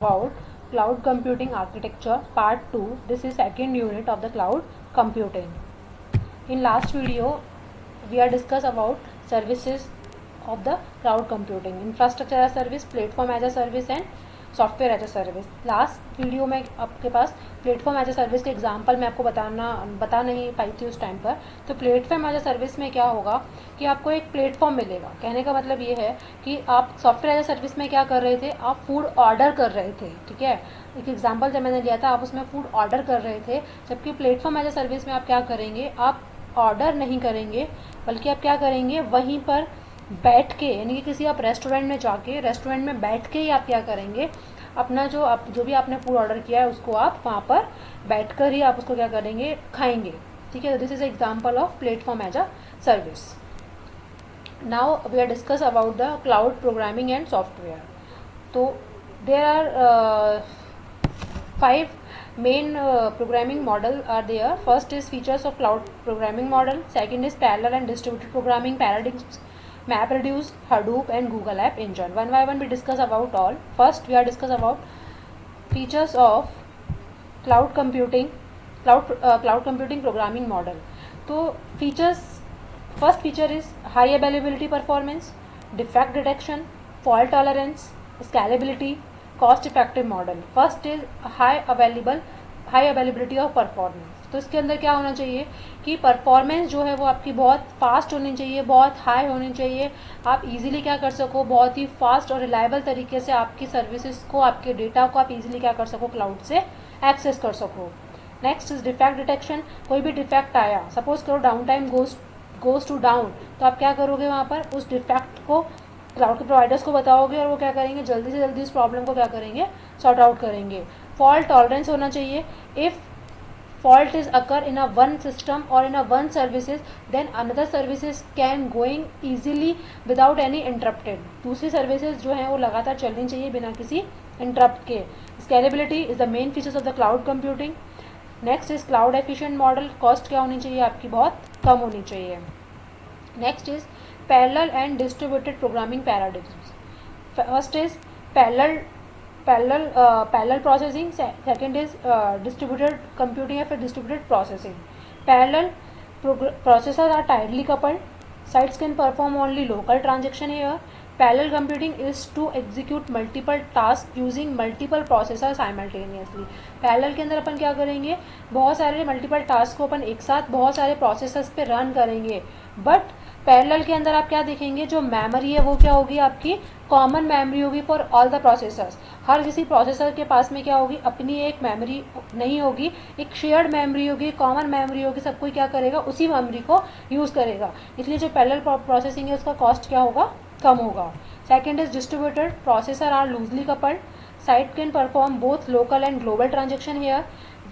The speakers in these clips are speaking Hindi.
About cloud computing architecture part 2. This is second unit of the cloud computing. In last video we are discussed about services of the cloud computing, infrastructure as a service, platform as a service and software as a service. Last video में आपके पास प्लेटफॉर्म एज ए सर्विस के एग्जांपल मैं आपको बता नहीं पाई थी उस टाइम पर. तो प्लेटफॉर्म एज ए सर्विस में क्या होगा कि आपको एक प्लेटफॉर्म मिलेगा. कहने का मतलब ये है कि आप सॉफ्टवेयर एज ए सर्विस में क्या कर रहे थे, आप फूड ऑर्डर कर रहे थे. ठीक है, एक एग्जाम्पल जब मैंने लिया था, आप उसमें फूड ऑर्डर कर रहे थे. जबकि प्लेटफॉर्म एज ए सर्विस में आप क्या करेंगे, आप ऑर्डर नहीं करेंगे बल्कि आप क्या करेंगे, वहीं पर बैठ के, यानी कि किसी आप रेस्टोरेंट में जाके, रेस्टोरेंट में बैठ के ही आप क्या करेंगे, अपना जो भी आपने फूड ऑर्डर किया है उसको आप वहाँ पर बैठ कर ही आप उसको क्या करेंगे, खाएंगे. ठीक है, this is example of platform as a service. Now we are discuss about the cloud programming and software. तो there are 5 main programming model are there. First is features of cloud programming model. Second is parallel and distributed programming paradigms, MapReduce, Hadoop and Google App Engine. One by one we discuss about all. First we are discuss about features of cloud computing programming model. So features, first feature is high availability performance, defect detection, fault tolerance, scalability, cost effective model. First is high availability of performance. तो इसके अंदर क्या होना चाहिए कि परफॉर्मेंस जो है वो आपकी बहुत फास्ट होनी चाहिए, बहुत हाई होनी चाहिए. आप इजीली क्या कर सको, बहुत ही फास्ट और रिलायबल तरीके से आपकी सर्विसेज को, आपके डेटा को आप इजीली क्या कर सको, क्लाउड से एक्सेस कर सको. Next is defect detection. कोई भी डिफेक्ट आया, सपोज करो down time goes to down, तो आप क्या करोगे, वहाँ पर उस डिफेक्ट को क्लाउड के प्रोवाइडर्स को बताओगे और वो क्या करेंगे, जल्दी से जल्दी उस प्रॉब्लम को क्या करेंगे, सॉर्ट आउट करेंगे. फॉल्ट टॉलरेंस होना चाहिए. If fault is occur in a one system और in a one services, then another services can going easily without any interrupted. दूसरी सर्विसेज जो हैं वो लगातार चलनी चाहिए बिना किसी इंटरप्ट के. Scalability is the main features of the cloud computing. Next is cloud efficient model. Cost क्या होनी चाहिए, आपकी बहुत कम होनी चाहिए. Next is parallel and distributed programming paradigms. First is parallel processing. Second is distributed computing or distributed processing. Parallel processors are tightly coupled. Sites can perform only local transaction here. Parallel computing is to execute multiple tasks using multiple processors simultaneously. Parallel के अंदर अपन क्या करेंगे, बहुत सारे मल्टीपल टास्क को अपन एक साथ बहुत सारे प्रोसेसर्स पे रन करेंगे. बट पैरेलल के अंदर आप क्या देखेंगे, जो मेमोरी है वो क्या होगी, आपकी कॉमन मेमोरी होगी फॉर ऑल द प्रोसेसर्स. हर किसी प्रोसेसर के पास में क्या होगी, अपनी एक मेमोरी नहीं होगी, एक शेयर्ड मेमोरी होगी, कॉमन मेमोरी होगी. सब कोई क्या करेगा, उसी मेमोरी को यूज़ करेगा. इसलिए जो पैरेलल प्रोसेसिंग है उसका कॉस्ट क्या होगा, कम होगा. Second is distributed. Processor are loosely coupled. Site can perform both local and global transaction here.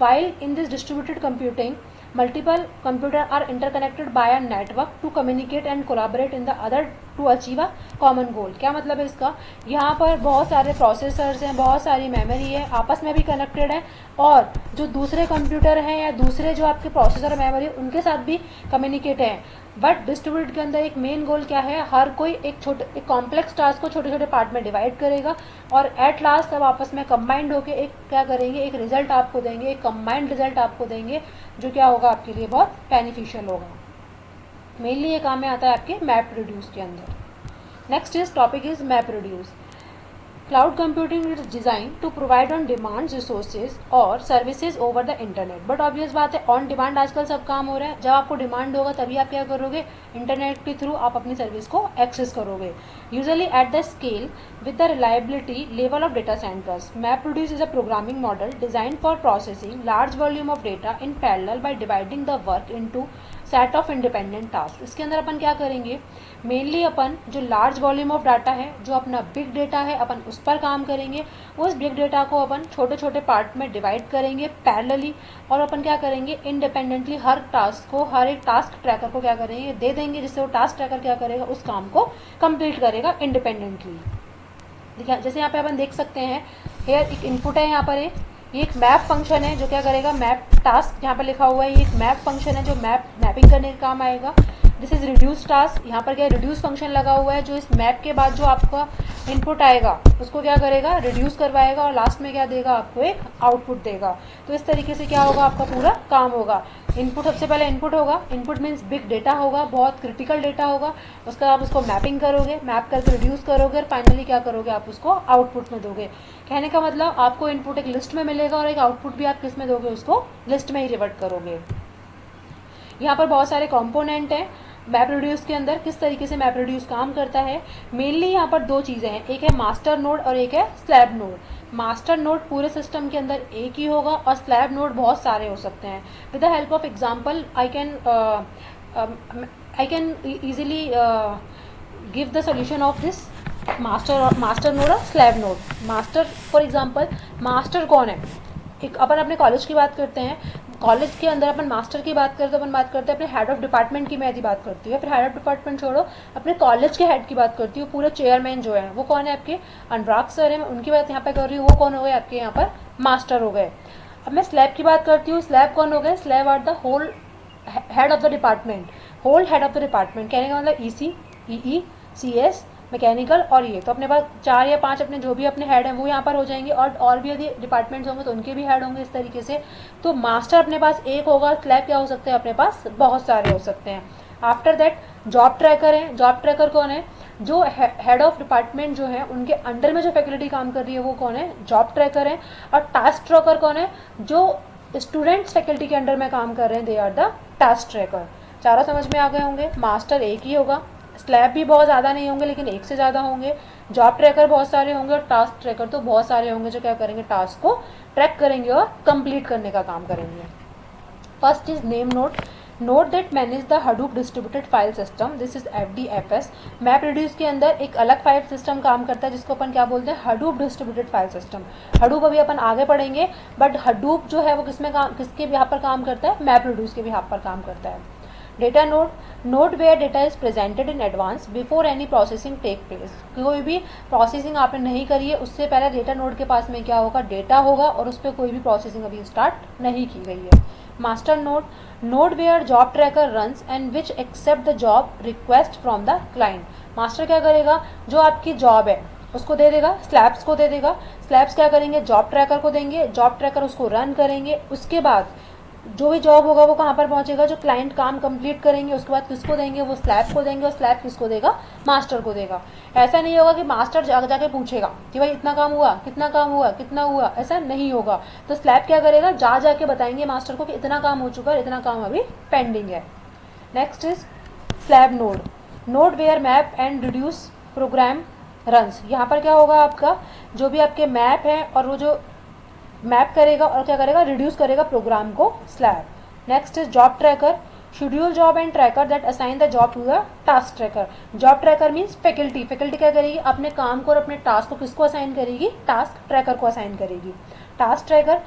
While in this distributed computing, multiple computers are interconnected by a network to communicate and collaborate in the other to achieve a common goal. क्या मतलब है इसका, यहाँ पर बहुत सारे प्रोसेसर्स हैं, बहुत सारी मेमोरी है, आपस में भी कनेक्टेड है, और जो दूसरे कंप्यूटर हैं या दूसरे जो आपके प्रोसेसर मेमोरी उनके साथ भी कम्युनिकेट है. बट डिस्ट्रीब्यूटेड के अंदर एक मेन गोल क्या है, हर कोई एक कॉम्प्लेक्स टास्क को छोटे छोटे पार्ट में डिवाइड करेगा और एट लास्ट सब आपस में कंबाइंड होकर एक क्या करेंगे, एक रिजल्ट आपको देंगे, एक कंबाइंड रिजल्ट आपको देंगे, जो क्या होगा, आपके लिए बहुत बेनिफिशियल होगा. मेनली ये काम में आता है आपके मैप रिड्यूस के अंदर. Next is topic is map reduce. Cloud computing is design to provide on demand resources और services over the internet. But obvious बात है, ऑन डिमांड आजकल सब काम हो रहा है. जब आपको डिमांड होगा तभी आप क्या करोगे, इंटरनेट के थ्रू आप अपनी सर्विस को एक्सेस करोगे. Usually at the scale with the reliability level of data centres. MapReduce is a programming model design for processing large volume of data in parallel by dividing the work into set of independent task. इसके अंदर अपन क्या करेंगे, मेनली अपन जो लार्ज वॉल्यूम ऑफ डाटा है, जो अपना बिग डेटा है, अपन उस पर काम करेंगे. उस बिग डेटा को अपन छोटे छोटे पार्ट में डिवाइड करेंगे पैरेलली, और अपन क्या करेंगे, इंडिपेंडेंटली हर टास्क को, हर एक टास्क ट्रैकर को क्या करेंगे, दे देंगे, जिससे वो टास्क ट्रैकर क्या करेगा, उस काम को कंप्लीट करेगा इंडिपेंडेंटली. देखिए जैसे यहाँ पे अपन देख सकते हैं, हेयर एक इनपुट है, यहाँ पर ये एक मैप फंक्शन है जो क्या करेगा, मैप टास्क यहाँ पर लिखा हुआ है, ये एक मैप फंक्शन है जो मैपिंग करने का काम आएगा. This is reduce task. यहाँ पर क्या रिड्यूस फंक्शन लगा हुआ है, जो इस मैप के बाद जो आपका इनपुट आएगा उसको क्या करेगा, रिड्यूस करवाएगा और लास्ट में क्या देगा, आपको एक आउटपुट देगा। तो इस तरीके से क्या होगा, आपका पूरा काम होगा। इनपुट सबसे पहले इनपुट होगा, इनपुट मीन्स बिग डेटा होगा, बहुत क्रिटिकल डेटा होगा। उसका आप उसको मैपिंग करोगे, मैप करके रिड्यूस करोगे और फाइनली क्या करोगे, आप उसको आउटपुट में दोगे। कहने का मतलब आपको इनपुट एक लिस्ट में मिलेगा और एक आउटपुट भी आप किस में दोगे, उसको लिस्ट में ही रिवर्ट करोगे। यहाँ पर बहुत सारे कंपोनेंट हैं मैप रिड्यूस के अंदर। किस तरीके से मैप रिड्यूस काम करता है, मेनली यहाँ पर दो चीज़ें हैं, एक है मास्टर नोड और एक है स्लैब नोड। मास्टर नोड पूरे सिस्टम के अंदर एक ही होगा और स्लैब नोड बहुत सारे हो सकते हैं। With the help of example I can easily give the solution of this master node और slave node. Master for example, master कौन है, एक अपन अपने कॉलेज की बात करते हैं, कॉलेज के अंदर अपन मास्टर की बात करते हैं, अपन बात करते हैं अपने हेड ऑफ डिपार्टमेंट की, मैं यदि बात करती हूँ, फिर हेड ऑफ डिपार्टमेंट छोड़ो, अपने कॉलेज के हेड की बात करती हूँ, पूरे चेयरमैन जो है वो कौन है, आपके अनुराग सर है, मैं उनकी बात यहाँ पे कर रही हूँ, वो कौन हो गए, आपके यहाँ पर मास्टर हो गए। अब मैं स्लैब की बात करती हूँ, स्लैब कौन हो गए, slave are the whole head of the department, whole head of the department. कहने का मतलब ईसी, ईई, सीएस, मैकेनिकल और ये, तो अपने पास 4 या 5 अपने जो भी अपने हेड हैं वो यहाँ पर हो जाएंगे, और भी यदि डिपार्टमेंट्स होंगे तो उनके भी हेड होंगे इस तरीके से। तो मास्टर अपने पास एक होगा, स्लैब क्या हो सकते हैं, अपने पास बहुत सारे हो सकते हैं। आफ्टर दैट जॉब ट्रैकर है। जॉब ट्रैकर कौन है, जो हेड ऑफ डिपार्टमेंट जो है उनके अंडर में जो फैकल्टी काम कर रही है वो कौन है, जॉब ट्रैकर है। और टास्क ट्रैकर कौन है, जो स्टूडेंट्स फैकल्टी के अंडर में काम कर रहे हैं, they are the task tracker. चारों समझ में आ गए होंगे। मास्टर एक ही होगा, स्लैब भी बहुत ज़्यादा नहीं होंगे लेकिन एक से ज़्यादा होंगे, जॉब ट्रैकर बहुत सारे होंगे और टास्क ट्रैकर तो बहुत सारे होंगे, जो क्या करेंगे, टास्क को ट्रैक करेंगे और कंप्लीट करने का काम करेंगे। First is name node, note that manage the Hadoop distributed file system, this is FDFS। Map reduce के अंदर एक अलग फाइल सिस्टम काम करता है जिसको अपन क्या बोलते हैं, Hadoop distributed file system. Hadoop अभी अपन आगे पढ़ेंगे, बट हडूप जो है वो किसके यहाँ पर काम करता है, मैप रिड्यूस के भी यहाँ पर काम करता है। Data node, node where data is presented in advance before any processing take place. कोई भी प्रोसेसिंग आपने नहीं करी है उससे पहले डेटा नोड के पास में क्या होगा, डेटा होगा और उस पर कोई भी प्रोसेसिंग अभी स्टार्ट नहीं की गई है। Master node, node where job tracker runs and which accept the job request from the client. Master क्या करेगा, जो आपकी जॉब है उसको दे देगा, स्लैब्स को दे देगा, स्लैब्स क्या करेंगे, जॉब ट्रैकर को देंगे, जॉब ट्रैकर उसको रन करेंगे। उसके बाद जो भी जॉब होगा वो कहाँ पर पहुंचेगा, जो क्लाइंट काम कंप्लीट करेंगे उसके बाद किसको देंगे, वो स्लैब को देंगे और स्लैब किसको देगा, मास्टर को देगा। ऐसा नहीं होगा कि मास्टर जाके पूछेगा कि भाई इतना काम हुआ, कितना काम हुआ, कितना हुआ, ऐसा नहीं होगा। तो स्लैब क्या करेगा, जाके बताएंगे मास्टर को कि इतना काम हो चुका है, इतना काम अभी पेंडिंग है। Next is slave node, node where map and reduce program runs. यहाँ पर क्या होगा, आपका जो भी आपके मैप है और वो जो मैप करेगा और क्या करेगा, रिड्यूस करेगा प्रोग्राम को, slave. Next is job tracker, schedule job and tracker that assign the job to the task tracker. Job tracker means faculty, faculty क्या करेगी, अपने काम को और अपने टास्क को किसको असाइन करेगी, टास्क ट्रैकर को असाइन करेगी। Task tracker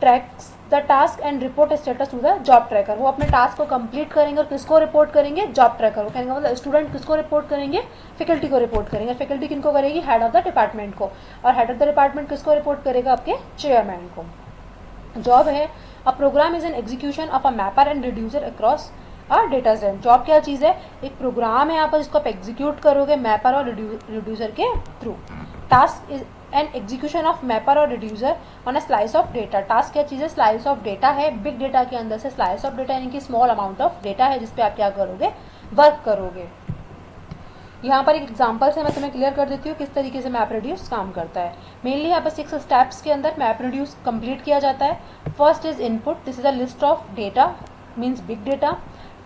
tracks the task and report status to the job tracker. वो अपने टास्क को कंप्लीट करेंगे और किसको रिपोर्ट करेंगे, जॉब ट्रैकर को। कहने का मतलब स्टूडेंट किसको रिपोर्ट करेंगे, फैकल्टी को रिपोर्ट करेंगे। फैकल्टी किनको करेगी, हेड ऑफ द डिपार्टमेंट को, और हेड ऑफ द डिपार्टमेंट किसको रिपोर्ट करेगा, आपके चेयरमैन को। जॉब है a program is an execution of a mapper and reducer across a data set. Job क्या चीज़ है, एक प्रोग्राम है यहाँ पर जिसको आप एग्जीक्यूट करोगे मैपर और रिड्यूसर के थ्रू। Task is an execution of mapper और reducer on a slice of data. Task क्या चीज़ है, स्लाइस ऑफ डेटा है, बिग डेटा के अंदर से स्लाइस ऑफ डेटा यानी कि स्मॉल अमाउंट ऑफ डेटा है जिसपे आप क्या करोगे, वर्क करोगे। यहाँ पर एक एग्जांपल से मैं तुम्हें क्लियर कर देती हूँ किस तरीके से मैप रिड्यूस काम करता है। मेनली यहाँ पर 6 स्टेप्स के अंदर मैप रिड्यूस कंप्लीट किया जाता है। First is input, this is a list of data means big data.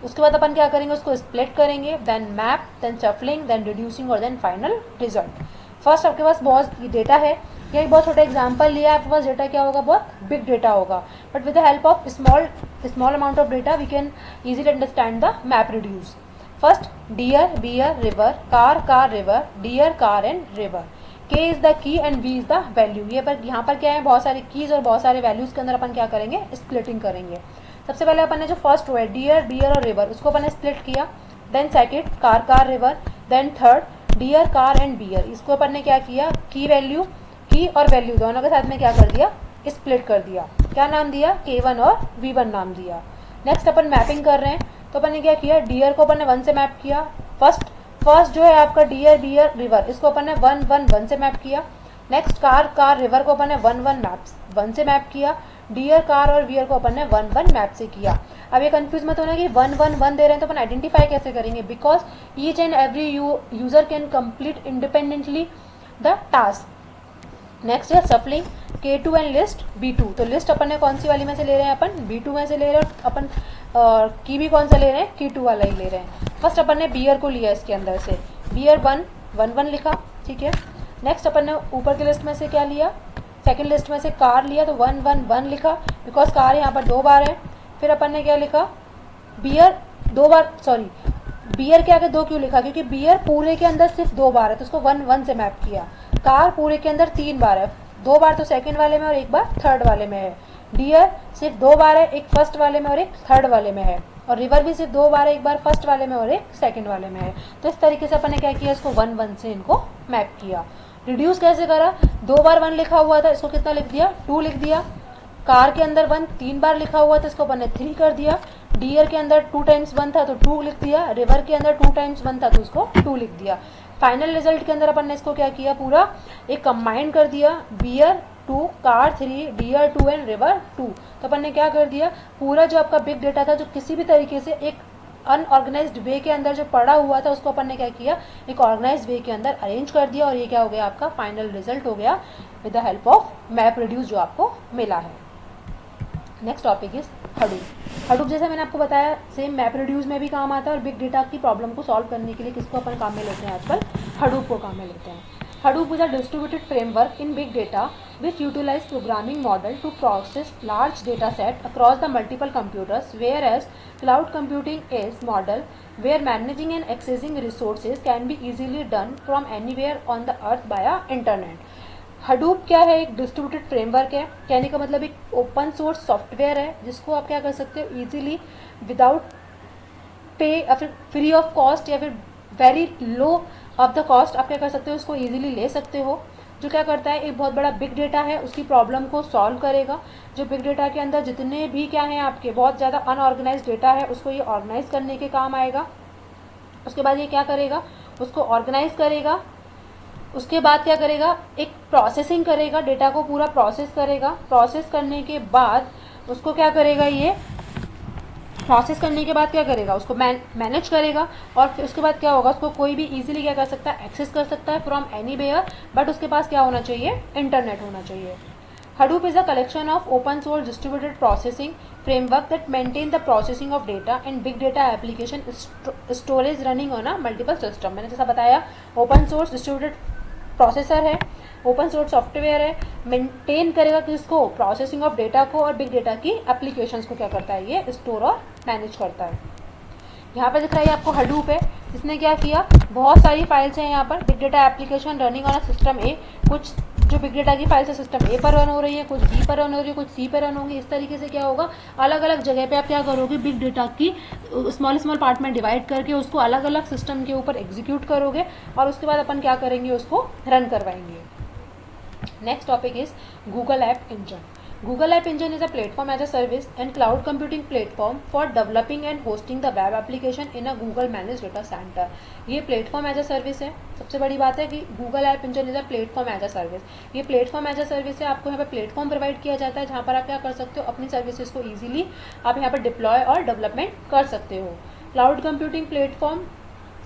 उसके बाद अपन क्या करेंगे, उसको स्प्लिट करेंगे, then map, then shuffling, then reducing और देन फाइनल रिजल्ट। फर्स्ट आपके पास बहुत डेटा है, ये एक बहुत छोटा एग्जांपल लिया है, आपके पास डेटा क्या होगा, बहुत बिग डेटा होगा, but with the help of small amount of data we can easily understand the map reduce. First deer, bear, river, car, river, deer, car and river. K is the key and B is the value. ये पर यहाँ पर क्या है, बहुत सारे कीज और बहुत सारे वैल्यूज के अंदर अपन क्या करेंगे, स्प्लिटिंग करेंगे। सबसे पहले अपन ने जो फर्स्ट रो है डियर, बियर और रिवर, उसको अपन ने स्प्लिट किया। Then second car, river. Then third deer, car and bear, इसको अपन ने क्या किया, की और वैल्यू दोनों के साथ में क्या कर दिया, स्प्लिट कर दिया। क्या नाम दिया, K1 और V1 नाम दिया। नेक्स्ट अपन मैपिंग कर रहे हैं, तो अपन ने क्या किया, डियर को अपन ने 1 से मैप किया। फर्स्ट जो है आपका डियर बियर रिवर, इसको अपन ने 1 1 1 से मैप किया। नेक्स्ट कार रिवर को अपन ने 1 1 मैप 1 से मैप किया। डियर कार और वियर को अपन ने 1 1 मैप से किया। अब ये कंफ्यूज मत होना कि 1 1 1 दे रहे हैं तो अपन आइडेंटिफाई कैसे करेंगे, because each and every user can complete independently the task. Next है सफलिंग K2 एंड लिस्ट B2। तो लिस्ट अपन ने कौन सी वाली में से ले रहे हैं, अपन B2 में से ले रहे हैं, और अपन की भी कौन सा ले रहे हैं, K2 वाला ही ले रहे हैं। फर्स्ट अपन ने बियर को लिया इसके अंदर से, बियर 1 1 1 लिखा, ठीक है। नेक्स्ट अपन ने ऊपर की लिस्ट में से क्या लिया, सेकंड लिस्ट में से कार लिया, तो 1 1 1 लिखा, बिकॉज कार यहाँ पर 2 बार है। फिर अपन ने क्या लिखा, बियर 2 बार, सॉरी बियर के आगे 2 क्यों लिखा, क्योंकि बियर पूरे के अंदर सिर्फ 2 बार है, तो उसको 1 1 से मैप किया। कार पूरे के अंदर 3 बार है, 2 बार तो सेकंड वाले में और 1 बार थर्ड वाले में है। डियर सिर्फ 2 बार है, एक फर्स्ट वाले में और एक थर्ड वाले में है। और रिवर भी सिर्फ 2 बार है, एक बार फर्स्ट वाले में और एक सेकंड वाले में है। तो इस तरीके से अपन ने क्या किया, इसको 1 1 से इनको मैप किया। रिड्यूस कैसे करा, 2 बार 1 लिखा हुआ था, इसको कितना लिख दिया, 2 लिख दिया। कार के अंदर 1 3 बार लिखा हुआ था, इसको अपन ने 3 कर दिया। डियर के अंदर 2 टाइम्स 1 था तो 2 लिख दिया। रिवर के अंदर 2 टाइम्स 1 था तो उसको 2 लिख दिया। फाइनल रिजल्ट के अंदर अपन ने इसको क्या किया, पूरा एक कंबाइन कर दिया, bear 2 car 3 deer 2 and river 2। तो अपन ने क्या कर दिया, पूरा जो आपका बिग डेटा था, जो किसी भी तरीके से एक अनऑर्गेनाइज्ड वे के अंदर जो पड़ा हुआ था, उसको अपन ने क्या किया, एक ऑर्गेनाइज्ड वे के अंदर अरेंज कर दिया। और ये क्या हो गया, आपका फाइनल रिजल्ट हो गया with the help of map reduce जो आपको मिला है। Next topic is Hadoop. Hadoop जैसे मैंने आपको बताया सेम मैप रिड्यूस में भी काम आता है, और बिग डेटा की प्रॉब्लम को सॉल्व करने के लिए किसको अपन काम में लेते हैं, आजकल हडूप को काम में लेते हैं। Hadoop is a distributed framework in big data which utilize programming model to process large data set across the multiple computers, whereas cloud computing is model where managing and accessing resources can be easily done from anywhere on the earth via internet. Hadoop क्या है, एक डिस्ट्रीब्यूटेड फ्रेमवर्क है, कहने का मतलब एक ओपन सोर्स सॉफ्टवेयर है जिसको आप क्या कर सकते हो, इजीली विदाउट पे या फिर फ्री ऑफ कॉस्ट या फिर very low of the cost आप क्या कर सकते हो, उसको इजीली ले सकते हो। जो क्या करता है, एक बहुत बड़ा बिग डेटा है उसकी प्रॉब्लम को सॉल्व करेगा। जो बिग डेटा के अंदर जितने भी क्या है आपके बहुत ज़्यादा अनऑर्गेनाइज डेटा है, उसको ये ऑर्गेनाइज करने के काम आएगा। उसके बाद ये क्या करेगा, उसको ऑर्गेनाइज करेगा। उसके बाद क्या करेगा, एक प्रोसेसिंग करेगा, डेटा को पूरा प्रोसेस करेगा। प्रोसेस करने के बाद उसको क्या करेगा, ये प्रोसेस करने के बाद क्या करेगा, उसको मैनेज करेगा। और फिर उसके बाद क्या होगा, उसको कोई भी इजीली क्या कर सकता है, एक्सेस कर सकता है फ्रॉम एनीवेयर, बट उसके पास क्या होना चाहिए, इंटरनेट होना चाहिए। Hadoop is a collection of open source distributed processing framework that maintain the processing of data and big data application storage running on a multiple system। मैंने जैसा बताया ओपन सोर्स डिस्ट्रीब्यूटेड प्रोसेसर है, ओपन सोर्स सॉफ्टवेयर है, मेंटेन करेगा किसको, प्रोसेसिंग ऑफ डेटा को, और बिग डेटा की एप्लीकेशंस को क्या करता है, ये स्टोर और मैनेज करता है। यहाँ पे दिख रहा है आपको हडूप है, इसने क्या किया, बहुत सारी फाइल्स हैं यहाँ पर, big data application running on a system A. कुछ जो बिग डेटा की फाइल्स है सिस्टम ए पर रन हो रही है, कुछ बी पर रन हो रही है, कुछ सी पर रन होंगी। इस तरीके से क्या होगा, अलग अलग जगह पे आप क्या करोगे, बिग डेटा की स्मॉल स्मॉल पार्ट में डिवाइड करके उसको अलग अलग सिस्टम के ऊपर एग्जीक्यूट करोगे, और उसके बाद अपन क्या करेंगे, उसको रन करवाएंगे। Next topic is Google app engine. Google App Engine is a platform as a service and cloud computing platform for developing and hosting the web application in a Google managed data center। ये प्लेटफॉर्म एज अ सर्विस है। सबसे बड़ी बात है कि Google App Engine is a platform as a service. ये प्लेटफॉर्म एज अ सर्विस है, आपको यहाँ पे प्लेटफॉर्म प्रोवाइड किया जाता है जहाँ पर आप क्या कर सकते हो, अपनी सर्विसेज को ईजिली आप यहाँ पर डिप्लॉय और डेवलपमेंट कर सकते हो। Cloud computing platform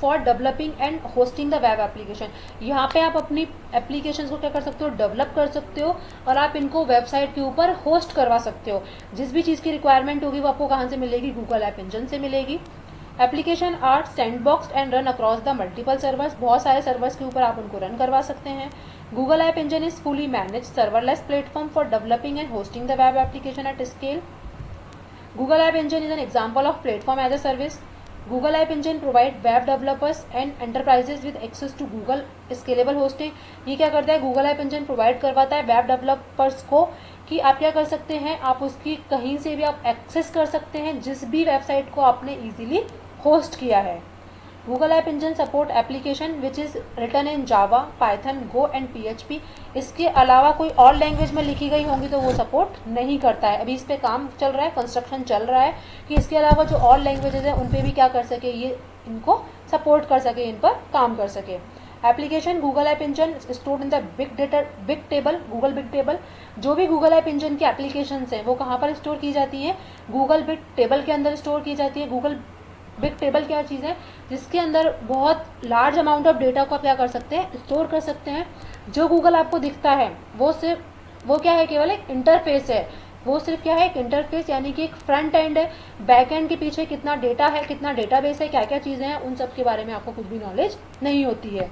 for developing and hosting the web application. यहाँ पे आप अपनी एप्लीकेशन को क्या कर सकते हो, डेवलप कर सकते हो, और आप इनको वेबसाइट के ऊपर होस्ट करवा सकते हो। जिस भी चीज़ की रिक्वायरमेंट होगी वो आपको कहाँ से मिलेगी, गूगल ऐप इंजन से मिलेगी। Application are sandboxed and run across the multiple servers. बहुत सारे सर्वर्स के ऊपर आप उनको रन करवा सकते हैं। Google app engine is fully manage serverless platform for developing and hosting the web application at scale. Google app engine is an example of platform as a service. Google App Engine provide web developers and enterprises with access to Google scalable hosting। ये क्या करता है, Google App Engine प्रोवाइड करवाता है वेब डेवलपर्स को कि आप क्या कर सकते हैं, आप उसकी कहीं से भी आप एक्सेस कर सकते हैं जिस भी वेबसाइट को आपने इजीली होस्ट किया है। Google app engine support application which is written in Java, Python, Go and PHP। इसके अलावा कोई और लैंग्वेज में लिखी गई होंगी तो वो सपोर्ट नहीं करता है। अभी इस पर काम चल रहा है, कंस्ट्रक्शन चल रहा है कि इसके अलावा जो और लैंग्वेजेज हैं उन पर भी क्या कर सके, ये इनको सपोर्ट कर सके, इन पर काम कर सके। Application Google app engine stored in the big table, Google big table. जो भी गूगल ऐप इंजन की एप्लीकेशंस हैं वो कहाँ पर स्टोर की जाती हैं, गूगल बिग टेबल के अंदर स्टोर की जाती है। गूगल बिग टेबल क्या चीज़ है, जिसके अंदर बहुत लार्ज अमाउंट ऑफ डेटा को आप क्या कर सकते हैं, स्टोर कर सकते हैं। जो गूगल आपको दिखता है वो क्या है, केवल एक इंटरफेस है। वो सिर्फ क्या है, एक इंटरफेस, यानी कि एक फ्रंट एंड है। बैक एंड के पीछे कितना डेटा है, कितना डेटाबेस है, क्या क्या चीज़ें हैं, उन सब के बारे में आपको कुछ भी नॉलेज नहीं होती है।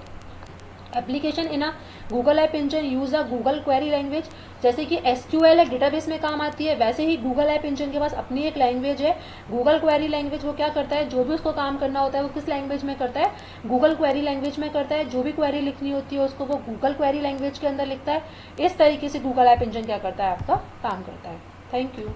Application in a Google app engine use a Google query language. जैसे कि SQL एक डेटाबेस में काम आती है, वैसे ही गूगल ऐप इंजन के पास अपनी एक लैंग्वेज है, गूगल क्वेरी लैंग्वेज। वो क्या करता है, जो भी उसको काम करना होता है वो किस लैंग्वेज में करता है, गूगल क्वेरी लैंग्वेज में करता है। जो भी क्वेरी लिखनी होती है उसको वो गूगल क्वेरी लैंग्वेज के अंदर लिखता है। इस तरीके से गूगल ऐप इंजन क्या करता है, आपका काम करता है। Thank you.